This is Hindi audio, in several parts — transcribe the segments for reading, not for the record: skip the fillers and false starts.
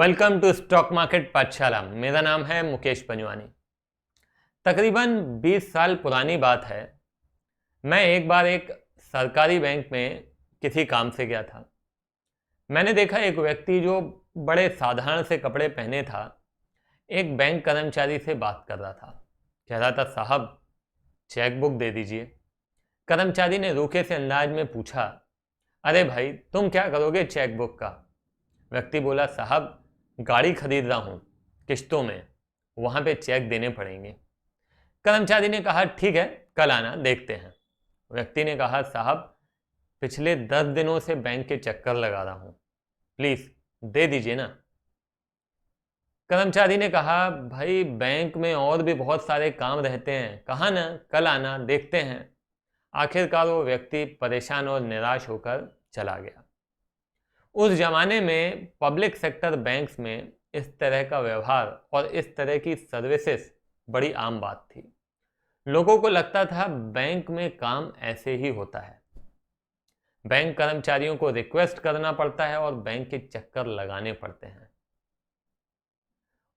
वेलकम टू स्टॉक मार्केट पाठशाला। मेरा नाम है मुकेश पंजवानी। तकरीबन 20 साल पुरानी बात है। मैं एक बार एक सरकारी बैंक में किसी काम से गया था। मैंने देखा एक व्यक्ति जो बड़े साधारण से कपड़े पहने था, एक बैंक कर्मचारी से बात कर रहा था। कह रहा था, साहब चेक बुक दे दीजिए। कर्मचारी ने रूखे से अंदाज में पूछा, अरे भाई तुम क्या करोगे चेक बुक का? व्यक्ति बोला, साहब गाड़ी खरीद रहा हूं किश्तों में, वहां पे चेक देने पड़ेंगे। कर्मचारी ने कहा, ठीक है कल आना देखते हैं। व्यक्ति ने कहा, साहब पिछले 10 दिनों से बैंक के चक्कर लगा रहा हूं, प्लीज दे दीजिए ना। कर्मचारी ने कहा, भाई बैंक में और भी बहुत सारे काम रहते हैं, कहा ना कल आना देखते हैं। आखिरकार वो व्यक्ति परेशान और निराश होकर चला गया। उस जमाने में पब्लिक सेक्टर बैंक्स में इस तरह का व्यवहार और इस तरह की सर्विसेज बड़ी आम बात थी। लोगों को लगता था बैंक में काम ऐसे ही होता है, बैंक कर्मचारियों को रिक्वेस्ट करना पड़ता है और बैंक के चक्कर लगाने पड़ते हैं।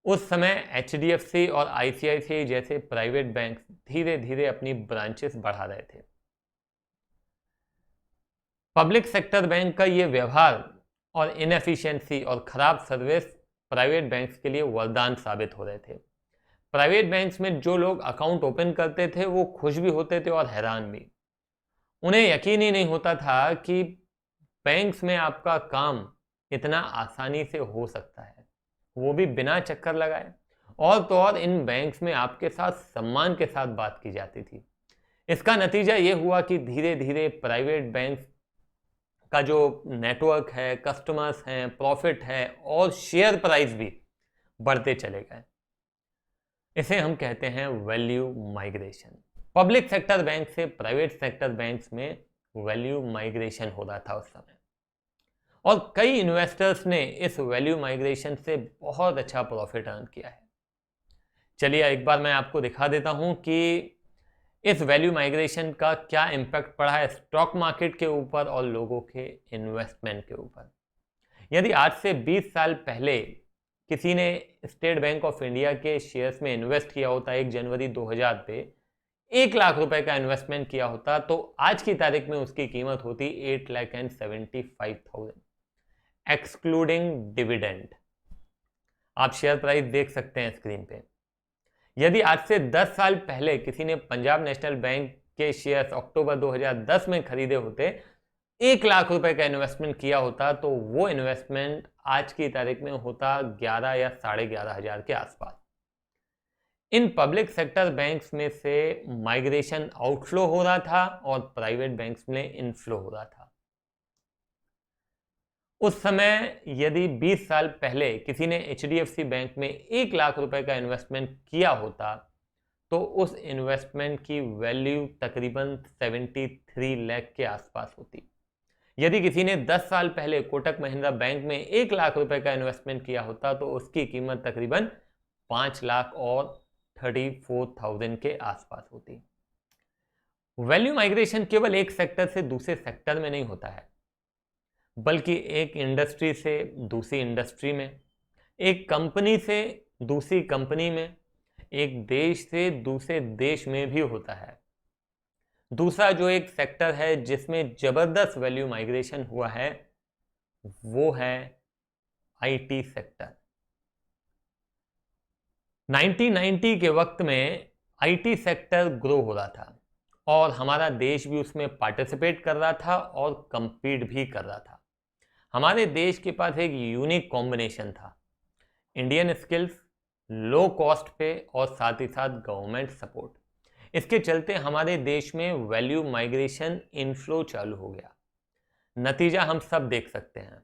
उस समय HDFC और ICICI जैसे प्राइवेट बैंक धीरे धीरे अपनी ब्रांचेस बढ़ा रहे थे। पब्लिक सेक्टर बैंक का ये व्यवहार और इनएफिशिएंसी और खराब सर्विस प्राइवेट बैंक्स के लिए वरदान साबित हो रहे थे। प्राइवेट बैंक्स में जो लोग अकाउंट ओपन करते थे वो खुश भी होते थे और हैरान भी। उन्हें यकीन ही नहीं होता था कि बैंक्स में आपका काम इतना आसानी से हो सकता है, वो भी बिना चक्कर लगाए। और तो और इन बैंक्स में आपके साथ सम्मान के साथ बात की जाती थी। इसका नतीजा ये हुआ कि धीरे धीरे प्राइवेट बैंक्स का जो नेटवर्क है, कस्टमर्स हैं, प्रॉफिट है और शेयर प्राइस भी बढ़ते चले गए। इसे हम कहते हैं value migration. Public sector bank से प्राइवेट सेक्टर बैंक्स में वैल्यू माइग्रेशन हो रहा था उस समय, और कई इन्वेस्टर्स ने इस वैल्यू माइग्रेशन से बहुत अच्छा प्रॉफिट अर्न किया है। चलिए एक बार मैं आपको दिखा देता हूं कि इस वैल्यू माइग्रेशन का क्या इम्पैक्ट पड़ा है स्टॉक मार्केट के ऊपर और लोगों के इन्वेस्टमेंट के ऊपर। यदि आज से 20 साल पहले किसी ने स्टेट बैंक ऑफ इंडिया के शेयर्स में इन्वेस्ट किया होता 1 जनवरी 2000 पे, 1 लाख रुपए का इन्वेस्टमेंट किया होता, तो आज की तारीख में उसकी कीमत होती 8,75,000 एक्सक्लूडिंग डिविडेंड। आप शेयर प्राइस देख सकते हैं स्क्रीन पे। यदि आज से 10 साल पहले किसी ने पंजाब नेशनल बैंक के शेयर्स अक्टूबर 2010 में खरीदे होते, 1 लाख रुपए का इन्वेस्टमेंट किया होता, तो वो इन्वेस्टमेंट आज की तारीख में होता 11 या 11,500 के आसपास। इन पब्लिक सेक्टर बैंक्स में से माइग्रेशन आउटफ्लो हो रहा था और प्राइवेट बैंक्स में इनफ्लो हो रहा था। उस समय यदि 20 साल पहले किसी ने HDFC बैंक में 1 लाख रुपए का इन्वेस्टमेंट किया होता, तो उस इन्वेस्टमेंट की वैल्यू तकरीबन 73 लाख के आसपास होती। यदि किसी ने 10 साल पहले कोटक महिंद्रा बैंक में 1 लाख रुपए का इन्वेस्टमेंट किया होता, तो उसकी कीमत तकरीबन 5 लाख और 34,000 के आसपास होती। वैल्यू माइग्रेशन केवल एक सेक्टर से दूसरे सेक्टर में नहीं होता है, बल्कि एक इंडस्ट्री से दूसरी इंडस्ट्री में, एक कंपनी से दूसरी कंपनी में, एक देश से दूसरे देश में भी होता है। दूसरा जो एक सेक्टर है जिसमें जबरदस्त वैल्यू माइग्रेशन हुआ है, वो है IT सेक्टर। 1990 के वक्त में IT सेक्टर ग्रो हो रहा था और हमारा देश भी उसमें पार्टिसिपेट कर रहा था और कंपीट भी कर रहा था। हमारे देश के पास एक यूनिक कॉम्बिनेशन था, इंडियन स्किल्स, लो कॉस्ट पे और साथ ही साथ गवर्नमेंट सपोर्ट। इसके चलते हमारे देश में वैल्यू माइग्रेशन इनफ्लो चालू हो गया। नतीजा हम सब देख सकते हैं।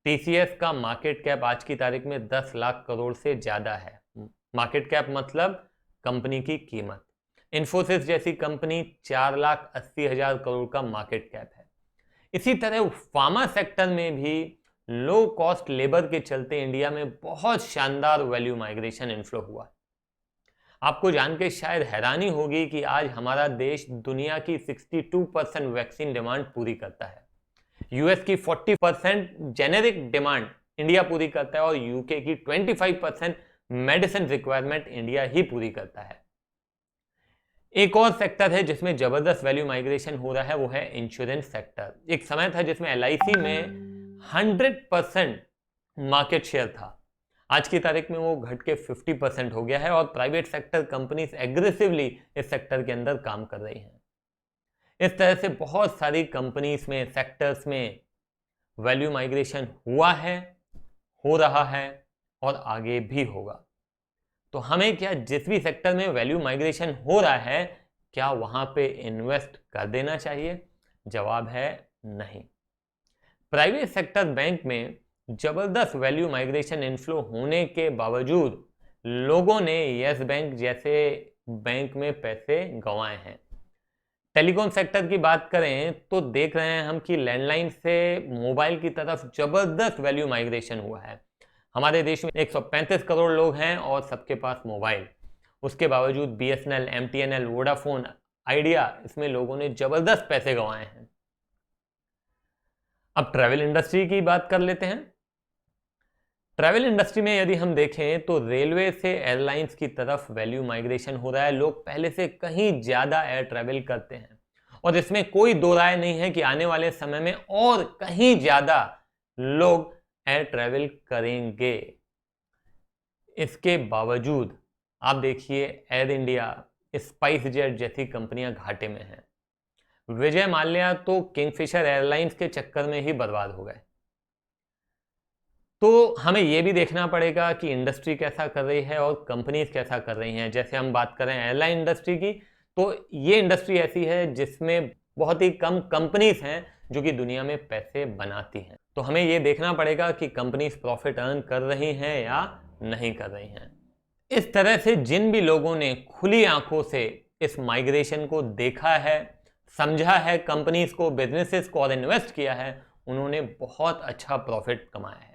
TCS का मार्केट कैप आज की तारीख में 10 लाख करोड़ से ज़्यादा है। मार्केट कैप मतलब कंपनी की कीमत। इन्फोसिस जैसी कंपनी 4,80,000 करोड़ का मार्केट कैप है। इसी तरह फार्मा सेक्टर में भी लो कॉस्ट लेबर के चलते इंडिया में बहुत शानदार वैल्यू माइग्रेशन इनफ्लो हुआ। आपको जान के शायद हैरानी होगी कि आज हमारा देश दुनिया की 62% वैक्सीन डिमांड पूरी करता है। यूएस की 40% जेनेरिक डिमांड इंडिया पूरी करता है और यूके की 25% मेडिसिन रिक्वायरमेंट इंडिया ही पूरी करता है। एक और सेक्टर है जिसमें जबरदस्त वैल्यू माइग्रेशन हो रहा है, वो है इंश्योरेंस सेक्टर। एक समय था जिसमें एलआईसी में 100% मार्केट शेयर था। आज की तारीख में वो घट के 50% हो गया है और प्राइवेट सेक्टर कंपनीज एग्रेसिवली इस सेक्टर के अंदर काम कर रही हैं। इस तरह से बहुत सारी कंपनीज में, सेक्टर्स में वैल्यू माइग्रेशन हुआ है, हो रहा है और आगे भी होगा। तो हमें क्या, जिस भी सेक्टर में वैल्यू माइग्रेशन हो रहा है, क्या वहां पे इन्वेस्ट कर देना चाहिए? जवाब है नहीं। प्राइवेट सेक्टर बैंक में जबरदस्त वैल्यू माइग्रेशन इनफ्लो होने के बावजूद लोगों ने यस बैंक जैसे बैंक में पैसे गंवाए हैं। टेलीकॉम सेक्टर की बात करें तो देख रहे हैं हम कि लैंडलाइन से मोबाइल की तरफ जबरदस्त वैल्यू माइग्रेशन हुआ है। हमारे देश में 135 करोड़ लोग हैं और सबके पास मोबाइल। उसके बावजूद बीएसएनएल, एमटीएनएल, वोडाफोन, आइडिया, इसमें लोगों ने जबरदस्त पैसे गंवाए हैं। अब ट्रैवल इंडस्ट्री की बात कर लेते हैं। ट्रैवल इंडस्ट्री में यदि हम देखें तो रेलवे से एयरलाइंस की तरफ वैल्यू माइग्रेशन हो रहा है। लोग पहले से कहीं ज्यादा एयर ट्रैवल करते हैं और इसमें कोई दो राय नहीं है कि आने वाले समय में और कहीं ज्यादा लोग एयर ट्रैवल करेंगे। इसके बावजूद आप देखिए एयर इंडिया, स्पाइस जेट जैसी कंपनियां घाटे में हैं। विजय माल्या तो किंगफिशर एयरलाइंस के चक्कर में ही बर्बाद हो गए। तो हमें यह भी देखना पड़ेगा कि इंडस्ट्री कैसा कर रही है और कंपनीज कैसा कर रही हैं। जैसे हम बात करें एयरलाइन इंडस्ट्री की, तो ये इंडस्ट्री ऐसी है जिसमें बहुत ही कम कंपनीज हैं जो कि दुनिया में पैसे बनाती हैं। तो हमें ये देखना पड़ेगा कि कंपनीज प्रॉफिट अर्न कर रही हैं या नहीं कर रही हैं। इस तरह से जिन भी लोगों ने खुली आंखों से इस माइग्रेशन को देखा है, समझा है, कंपनीज को, बिजनेसेस को और इन्वेस्ट किया है, उन्होंने बहुत अच्छा प्रॉफिट कमाया है।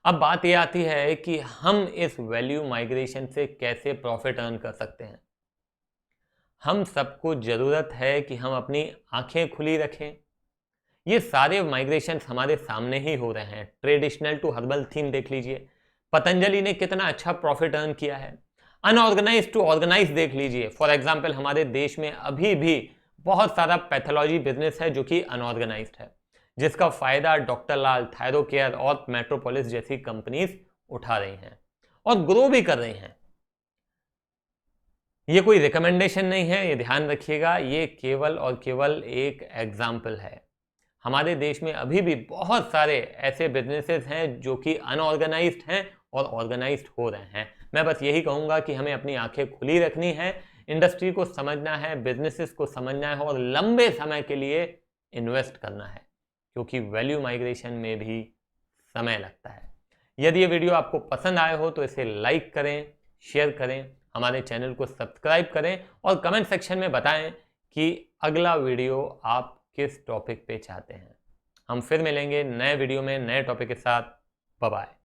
अब बात यह आती है कि हम इस वैल्यू माइग्रेशन से कैसे प्रॉफिट अर्न कर सकते हैं। हम सबको जरूरत है कि हम अपनी आंखें खुली रखें। ये सारे माइग्रेशन हमारे सामने ही हो रहे हैं। ट्रेडिशनल टू हर्बल थीम देख लीजिए, पतंजलि ने कितना अच्छा प्रॉफिट अर्न किया है। अनऑर्गेनाइज टू ऑर्गेनाइज देख लीजिए। फॉर एग्जाम्पल हमारे देश में अभी भी बहुत सारा पैथोलॉजी बिजनेस है जो कि अनऑर्गेनाइज्ड है, जिसका फायदा डॉक्टर लाल, थायरोकेयर और मेट्रोपोलिस जैसी कंपनीज उठा रही हैं और ग्रो भी कर रही हैं। ये कोई रिकमेंडेशन नहीं है, ये ध्यान रखिएगा, ये केवल और केवल एक एग्जाम्पल है। हमारे देश में अभी भी बहुत सारे ऐसे बिजनेसेस हैं जो कि अनऑर्गेनाइज्ड हैं और ऑर्गेनाइज्ड हो रहे हैं। मैं बस यही कहूँगा कि हमें अपनी आंखें खुली रखनी है, इंडस्ट्री को समझना है, बिजनेसेस को समझना है और लंबे समय के लिए इन्वेस्ट करना है, क्योंकि वैल्यू माइग्रेशन में भी समय लगता है। यदि ये वीडियो आपको पसंद आए हो तो इसे लाइक करें, शेयर करें, हमारे चैनल को सब्सक्राइब करें और कमेंट सेक्शन में बताएं कि अगला वीडियो आप किस टॉपिक पे चाहते हैं। हम फिर मिलेंगे नए वीडियो में नए टॉपिक के साथ। Bye bye.